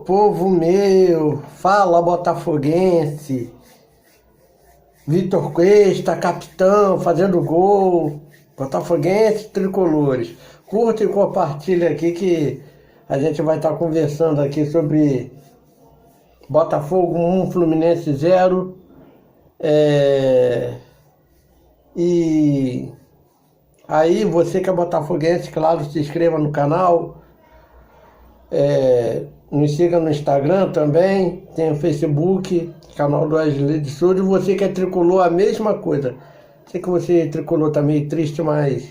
povo meu, fala botafoguense, Vitor Cuesta, capitão, fazendo gol, botafoguense, tricolores. Curta e compartilha aqui que a gente vai estar conversando aqui sobre Botafogo 1, Fluminense 0. E aí, você que é botafoguense, claro, se inscreva no canal. Nos siga no Instagram também, tem o Facebook, canal do Wesley de Souza. E você que é tricolor, a mesma coisa. Sei que você tricolor tá meio triste, mas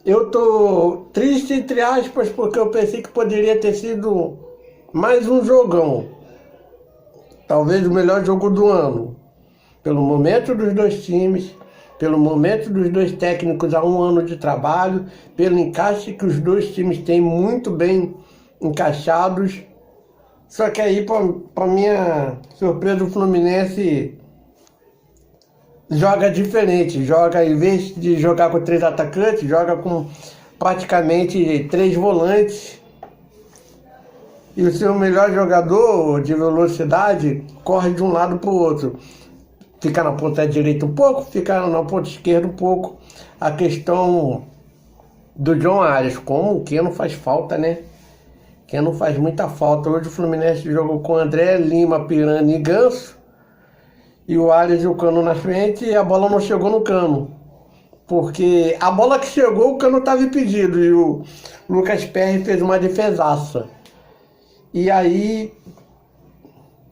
eu tô triste entre aspas, porque eu pensei que poderia ter sido mais um jogão. Talvez o melhor jogo do ano. Pelo momento dos dois times, pelo momento dos dois técnicos há um ano de trabalho, pelo encaixe que os dois times têm muito bem encaixados. Só que aí, para minha surpresa, o Fluminense joga diferente. Joga, em vez de jogar com 3 atacantes, joga com praticamente 3 volantes. E o seu melhor jogador de velocidade corre de um lado para o outro. Fica na ponta direita um pouco, fica na ponta esquerda um pouco. A questão do John Arias, como que não faz falta, né? Que não faz muita falta. Hoje o Fluminense jogou com André, Lima, Pirani e Ganso. E o Arias e o Cano na frente, e a bola não chegou no Cano. Porque a bola que chegou, o Cano estava impedido. E o Lucas Perry fez uma defesaça. E aí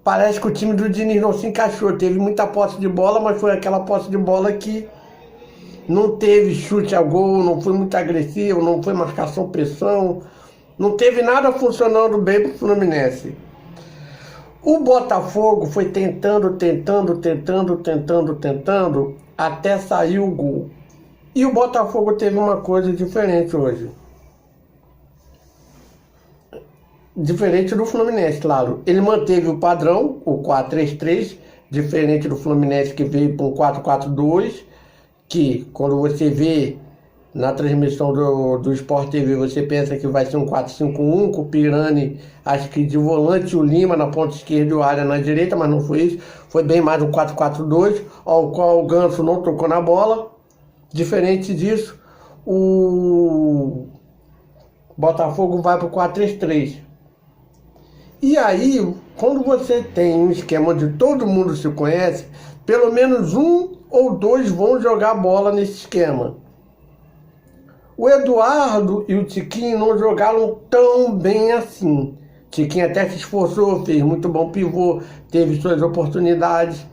parece que o time do Diniz não se encaixou. Teve muita posse de bola, mas foi aquela posse de bola que não teve chute a gol, não foi muito agressivo, não foi marcação, pressão. Não teve nada funcionando bem pro Fluminense. O Botafogo foi tentando, até sair o gol. E o Botafogo teve uma coisa diferente hoje. Diferente do Fluminense, claro. Ele manteve o padrão, o 4-3-3, diferente do Fluminense que veio para um 4-4-2, que quando você vê na transmissão do Sport TV, você pensa que vai ser um 4-5-1, com o Pirani, acho que de volante, o Lima na ponta esquerda e o Arias na direita, mas não foi isso. Foi bem mais um 4-4-2, ao qual o Ganso não tocou na bola. Diferente disso, o Botafogo vai para o 4-3-3. E aí, quando você tem um esquema onde todo mundo se conhece, pelo menos um ou dois vão jogar bola nesse esquema. O Eduardo e o Tiquinho não jogaram tão bem assim. Tiquinho até se esforçou, fez muito bom pivô, teve suas oportunidades.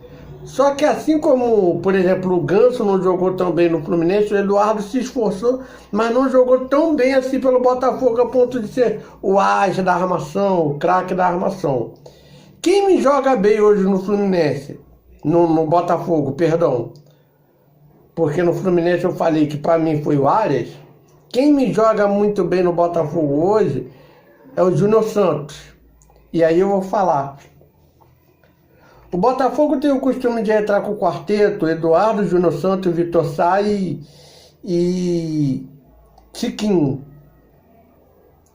Só que assim como, por exemplo, o Ganso não jogou tão bem no Fluminense, o Eduardo se esforçou, mas não jogou tão bem assim pelo Botafogo a ponto de ser o as da armação, o craque da armação. Quem me joga bem hoje no Fluminense, no Botafogo, perdão, porque no Fluminense eu falei que para mim foi o Arias. Quem me joga muito bem no Botafogo hoje é o Júnior Santos. E aí eu vou falar. O Botafogo tem o costume de entrar com o quarteto, Eduardo, Júnior Santos, Vitor Sá e Tiquinho.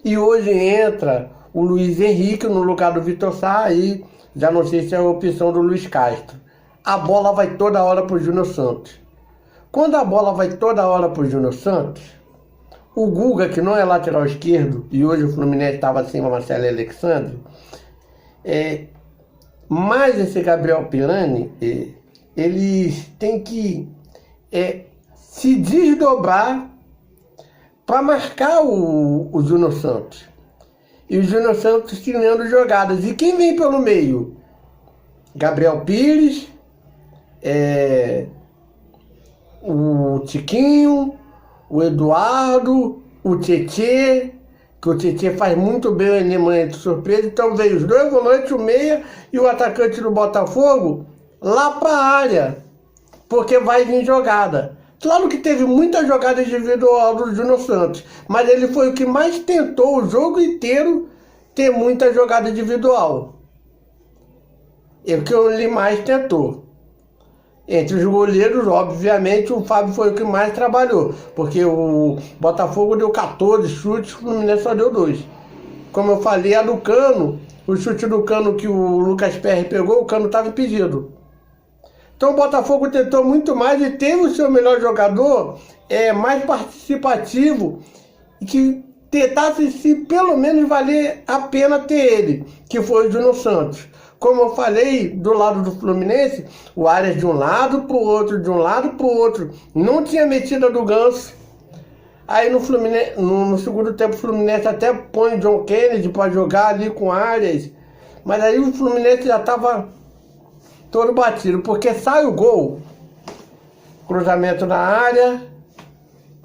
E hoje entra o Luiz Henrique no lugar do Vitor Sá, aí já não sei se é a opção do Luiz Castro. A bola vai toda hora pro Júnior Santos. Quando a bola vai toda hora pro Júnior Santos, o Guga, que não é lateral esquerdo, e hoje o Fluminense estava sem o Marcelo Alexandre, mas esse Gabriel Pirani, eles têm que se desdobrar para marcar o Júnior Santos. E o Júnior Santos criando jogadas. E quem vem pelo meio? Gabriel Pires, o Tiquinho, o Eduardo, o Tietê, que o Tietê faz muito bem o elemento surpresa. Então veio os dois volantes, o meia e o atacante do Botafogo lá para a área, porque vai vir jogada. Claro que teve muita jogada individual do Júnior Santos, mas ele foi o que mais tentou o jogo inteiro ter muita jogada individual. É o que ele mais tentou. Entre os goleiros, obviamente, o Fábio foi o que mais trabalhou, porque o Botafogo deu 14 chutes, o Fluminense só deu 2. como eu falei, a do Cano, o chute do Cano que o Lucas Perry pegou, o Cano estava impedido. Então o Botafogo tentou muito mais e teve o seu melhor jogador mais participativo e que tentasse se pelo menos valer a pena ter ele, que foi o Júnior Santos. Como eu falei, do lado do Fluminense, o Arias de um lado pro outro, de um lado pro outro. Não tinha metida do Ganso. Aí no Fluminense, no segundo tempo o Fluminense até põe o John Kennedy para jogar ali com Arias. Mas aí o Fluminense já estava todo batido, porque sai o gol. Cruzamento na área.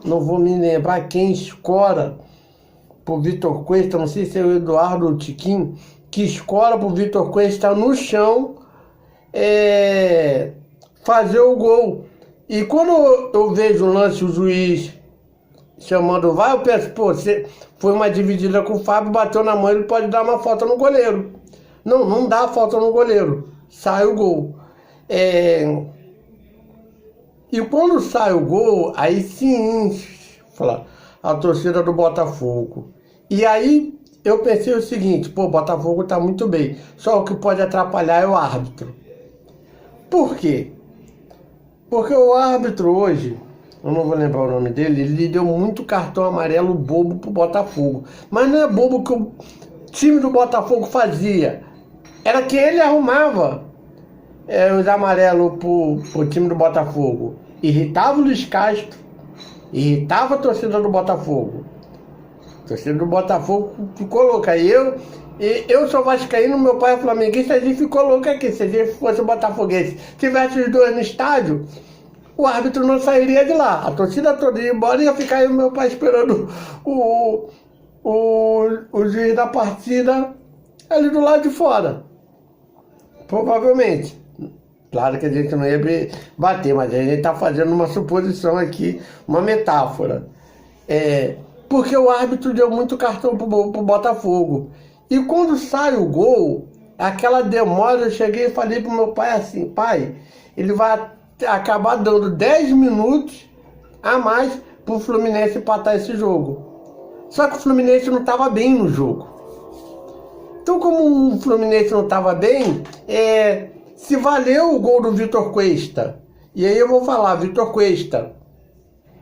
Não vou me lembrar quem escora pro Vitor Cuesta, não sei se é o Eduardo ou o Tiquinho, que escora pro Vitor Cuesta no chão fazer o gol. E quando eu vejo o lance, o juiz chamando vai, eu penso, pô, foi uma dividida com o Fábio, bateu na mão, ele pode dar uma falta no goleiro. Não, não dá falta no goleiro, sai o gol. E quando sai o gol, aí sim, a torcida do Botafogo. E aí eu pensei o seguinte, pô, o Botafogo tá muito bem, só o que pode atrapalhar é o árbitro. Por quê? Porque o árbitro hoje, eu não vou lembrar o nome dele, ele deu muito cartão amarelo bobo pro Botafogo. Mas não é bobo que o time do Botafogo fazia, era que ele arrumava os amarelos pro time do Botafogo. Irritava o Luiz Castro, irritava a torcida do Botafogo. A torcida do Botafogo ficou louca. Eu sou vascaíno, meu pai é flamenguista, a gente ficou louco aqui. Se a gente fosse botafoguense, tivesse os dois no estádio, o árbitro não sairia de lá. A torcida toda ia embora e ia ficar aí o meu pai esperando o juiz da partida ali do lado de fora. Provavelmente. Claro que a gente não ia bater, mas a gente está fazendo uma suposição aqui, uma metáfora. Porque o árbitro deu muito cartão pro Botafogo. E quando sai o gol, aquela demora, eu cheguei e falei pro meu pai assim, pai, ele vai acabar dando 10 minutos a mais pro Fluminense empatar esse jogo. Só que o Fluminense não estava bem no jogo. Então, como o Fluminense não estava bem, se valeu o gol do Vitor Cuesta. E aí eu vou falar, Vitor Cuesta,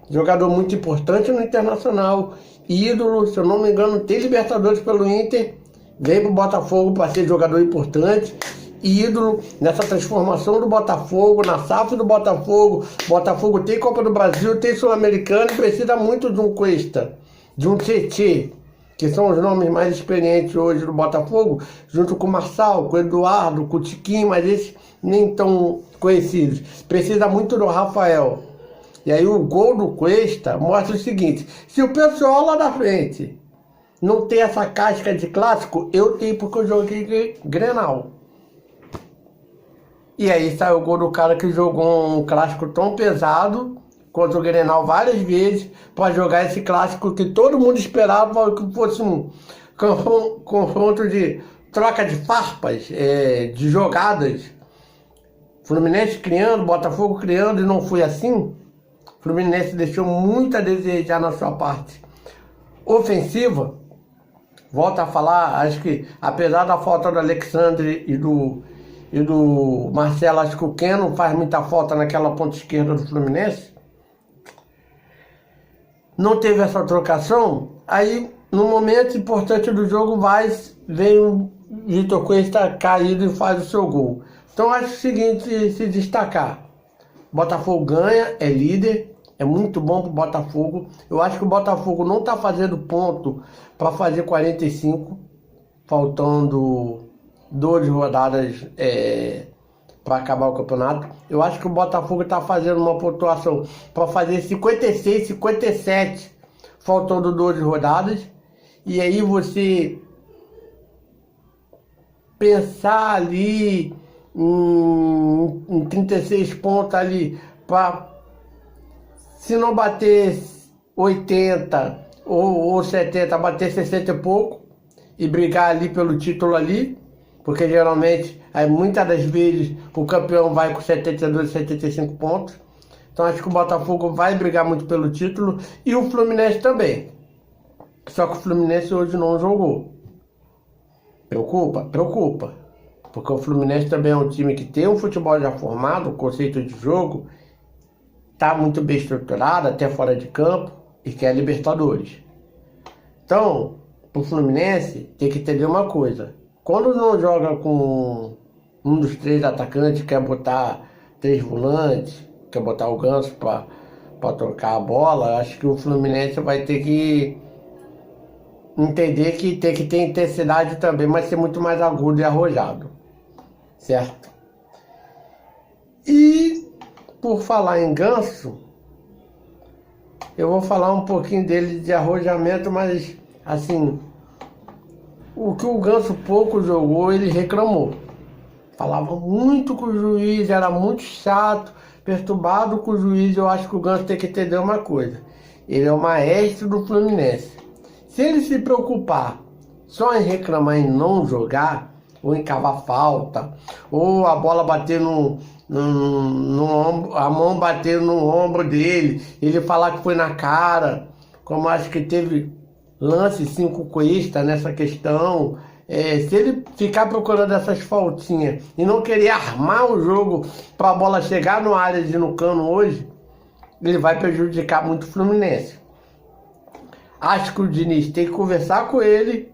jogador muito importante no Internacional, ídolo, se eu não me engano, tem Libertadores pelo Inter, veio pro Botafogo para ser jogador importante, ídolo nessa transformação do Botafogo, na SAF do Botafogo. Botafogo tem Copa do Brasil, tem Sul-Americano e precisa muito de um Cuesta, de um Tietê, que são os nomes mais experientes hoje do Botafogo, junto com o Marçal, com o Eduardo, com o Tiquinho, mas esses nem tão conhecidos. Precisa muito do Rafael. E aí o gol do Cuesta mostra o seguinte, se o pessoal lá da frente não tem essa casca de clássico, eu tenho porque eu joguei Grenal. E aí saiu o gol do cara que jogou um clássico tão pesado contra o Grenal várias vezes para jogar esse clássico que todo mundo esperava que fosse um confronto de troca de farpas, de jogadas. Fluminense criando, Botafogo criando, e não foi assim. Fluminense deixou muito a desejar na sua parte ofensiva. Volto a falar, acho que apesar da falta do Alexandre e do Marcelo, acho que o Ken não faz muita falta naquela ponta esquerda do Fluminense. Não teve essa trocação, aí no momento importante do jogo vem o Vitor Cuesta caído e faz o seu gol. Então acho o seguinte, se destacar, Botafogo ganha, é líder, é muito bom pro Botafogo. Eu acho que o Botafogo não tá fazendo ponto para fazer 45, faltando 12 rodadas para acabar o campeonato. Eu acho que o Botafogo está fazendo uma pontuação para fazer 56, 57, faltando 12 rodadas. E aí você pensar ali em 36 pontos ali, se não bater 80 ou 70, bater 60 e pouco e brigar ali pelo título ali. Porque geralmente, muitas das vezes, o campeão vai com 72, 75 pontos. Então acho que o Botafogo vai brigar muito pelo título. E o Fluminense também. Só que o Fluminense hoje não jogou. Preocupa? Preocupa. Porque o Fluminense também é um time que tem um futebol já formado, o conceito de jogo está muito bem estruturado, até fora de campo, e quer Libertadores. Então, o Fluminense tem que entender uma coisa. Quando não joga com um dos 3 atacantes, quer botar 3 volantes, quer botar o Ganso para trocar a bola, acho que o Fluminense vai ter que entender que tem que ter intensidade também, mas ser muito mais agudo e arrojado. Certo? E por falar em Ganso, eu vou falar um pouquinho dele de arrojamento, mas assim, o que o Ganso pouco jogou, ele reclamou. Falava muito com o juiz, era muito chato, perturbado com o juiz. Eu acho que o Ganso tem que entender uma coisa. Ele é o maestro do Fluminense. Se ele se preocupar só em reclamar e não jogar, ou em cavar falta, ou a bola bater no ombro, a mão bater no ombro dele, ele falar que foi na cara, como acho que teve lance 5 Cuesta nessa questão. Se ele ficar procurando essas faltinhas e não querer armar o jogo para a bola chegar no área de no cano hoje, ele vai prejudicar muito o Fluminense. Acho que o Diniz tem que conversar com ele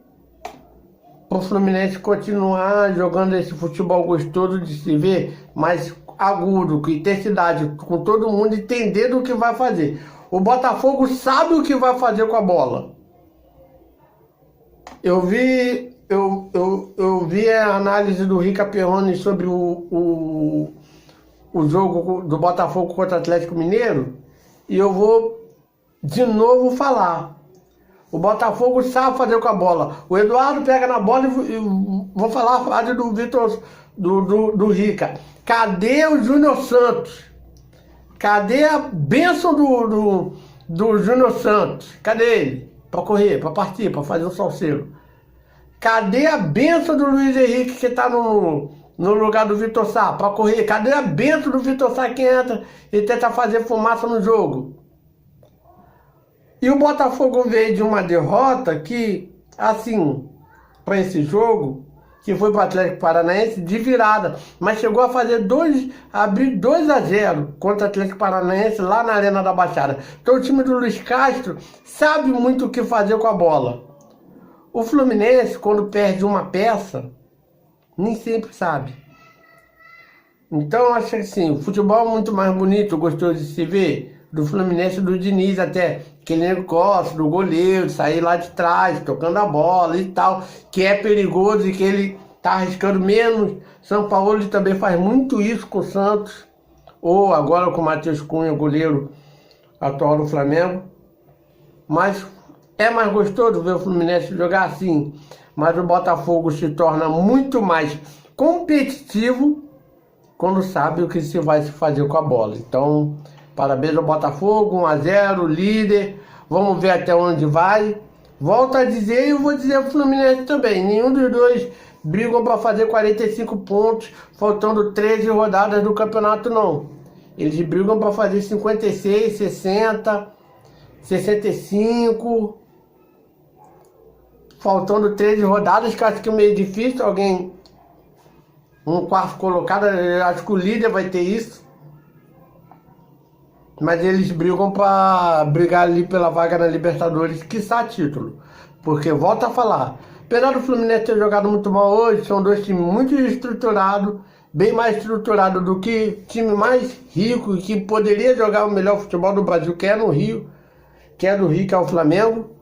para o Fluminense continuar jogando esse futebol gostoso de se ver, mas agudo, com intensidade, com todo mundo entendendo o que vai fazer. O Botafogo sabe o que vai fazer com a bola. Eu vi a análise do Rica Perrone sobre o jogo do Botafogo contra o Atlético Mineiro, e eu vou de novo falar. O Botafogo sabe fazer com a bola. O Eduardo pega na bola e vou falar a frase do Vitor, do Rica. Cadê o Júnior Santos? Cadê a bênção do Júnior Santos? Cadê ele? Para correr, para partir, para fazer o salseiro. Cadê a bênção do Luiz Henrique que está no lugar do Vitor Sá? Para correr. Cadê a bênção do Vitor Sá que entra e tenta fazer fumaça no jogo? E o Botafogo veio de uma derrota que, assim, para esse jogo, que foi para o Atlético Paranaense de virada, mas chegou a fazer abrir 2-0 contra o Atlético Paranaense lá na Arena da Baixada. Então o time do Luiz Castro sabe muito o que fazer com a bola. O Fluminense, quando perde uma peça, nem sempre sabe. Então acho que assim, o futebol é muito mais bonito, gostoso de se ver, do Fluminense, do Diniz até, que ele gosta do goleiro, sair lá de trás, tocando a bola e tal, que é perigoso e que ele tá arriscando menos. São Paulo também faz muito isso com o Santos, ou agora com o Matheus Cunha, goleiro atual do Flamengo. Mas é mais gostoso ver o Fluminense jogar assim, mas o Botafogo se torna muito mais competitivo quando sabe o que se vai fazer com a bola. Então, parabéns ao Botafogo, 1-0, líder. Vamos ver até onde vai. Volto a dizer e eu vou dizer o Fluminense também. Nenhum dos dois brigam para fazer 45 pontos, faltando 13 rodadas do campeonato, não. Eles brigam para fazer 56, 60, 65, faltando 13 rodadas, que eu acho que é meio difícil alguém, um quarto colocado, eu acho que o líder vai ter isso. Mas eles brigam para brigar ali pela vaga na Libertadores, quiçá título. Porque, volto a falar, apesar do Fluminense ter jogado muito mal hoje, são dois times muito estruturados, bem mais estruturados do que time mais rico e que poderia jogar o melhor futebol do Brasil, que é no Rio, que é do Rio, que é o Flamengo,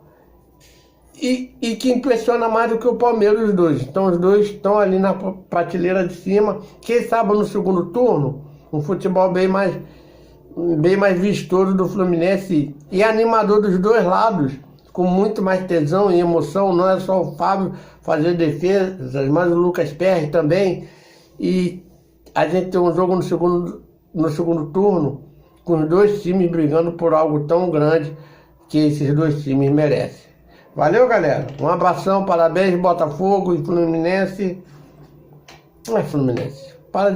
e que impressiona mais do que o Palmeiras, os dois. Então os dois estão ali na prateleira de cima. Quem sabe no segundo turno, um futebol bem mais vistoso do Fluminense e animador dos dois lados, com muito mais tesão e emoção. Não é só o Fábio fazer defesas, mas o Lucas Perry também. E a gente tem um jogo no segundo turno com os dois times brigando por algo tão grande que esses dois times merecem. Valeu, galera. Um abração, parabéns, Botafogo e Fluminense. Não é Fluminense. Para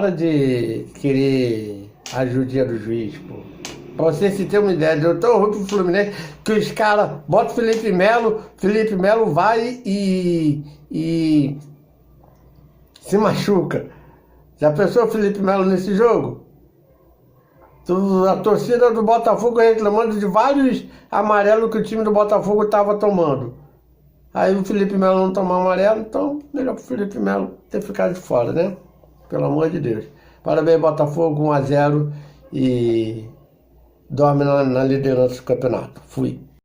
de querer a judia do juiz, pô. Pra você se ter uma ideia, deu tão ruim pro Fluminense que os caras botam o Felipe Melo vai e se machuca. Já pensou o Felipe Melo nesse jogo? A torcida do Botafogo reclamando de vários amarelos que o time do Botafogo estava tomando. Aí o Felipe Melo não tomou amarelo, então melhor pro Felipe Melo ter ficado de fora, né? Pelo amor de Deus. Parabéns, Botafogo, 1-0 e dorme na liderança do campeonato. Fui.